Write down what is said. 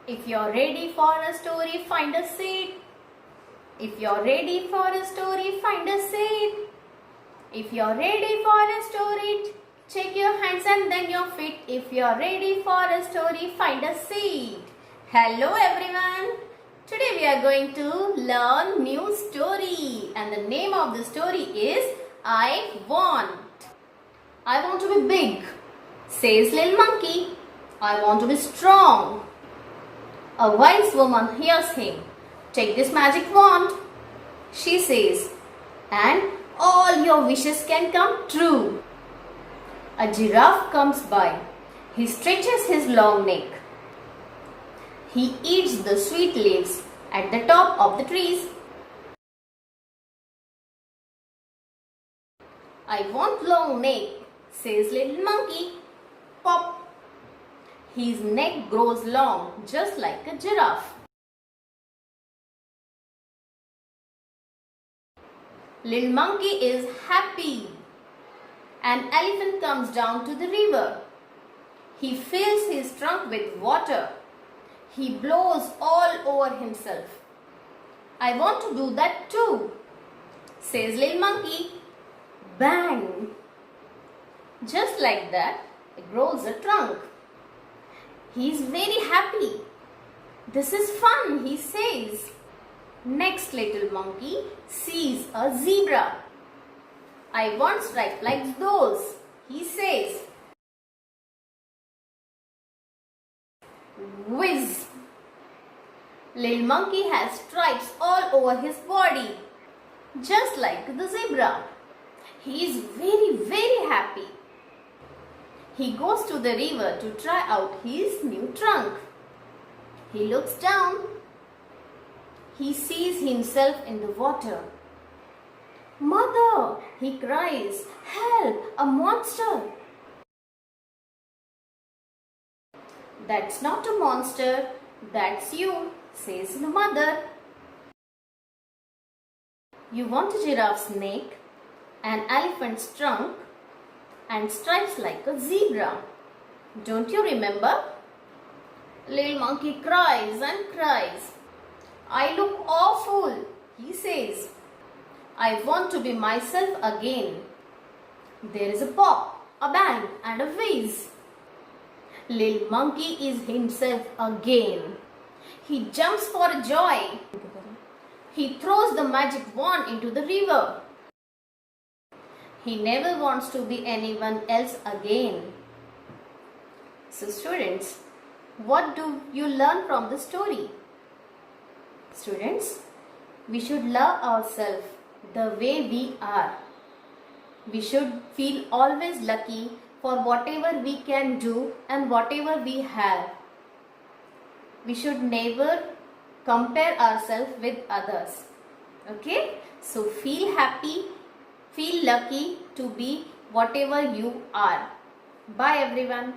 If you're ready for a story, find a seat. If you're ready for a story, find a seat. If you're ready for a story, check your hands and then your feet. If you're ready for a story, find a seat. Hello everyone. Today we are going to learn new story and the name of the story is I Want. I want to be big, says little monkey. I want to be strong. A wise woman hears him. Take this magic wand, she says, and all your wishes can come true. A giraffe comes by. He stretches his long neck. He eats the sweet leaves at the top of the trees. I want long neck, says little monkey. Pop! His neck grows long, just like a giraffe. Little monkey is happy. An elephant comes down to the river. He fills his trunk with water. He blows all over himself. I want to do that too, says little monkey. Bang! Just like that, it grows a trunk. He is very happy. This is fun, he says. Next, little monkey sees a zebra. I want stripes like those, he says. Whiz! Little monkey has stripes all over his body, just like the zebra. He is very happy. He goes to the river to try out his new trunk. He looks down. He sees himself in the water. Mother, he cries, help, a monster. That's not a monster, that's you, says the mother. You want a giraffe's neck, an elephant's trunk, and stripes like a zebra. Don't you remember? Little monkey cries and cries. I look awful, he says. I want to be myself again. There is a pop, a bang, and a whiz. Little monkey is himself again. He jumps for joy. He throws the magic wand into the river. He never wants to be anyone else again. So students, what do you learn from the story? Students, we should love ourselves the way we are. We should feel always lucky for whatever we can do and whatever we have. We should never compare ourselves with others. Okay? So feel happy, feel lucky to be whatever you are. Bye everyone.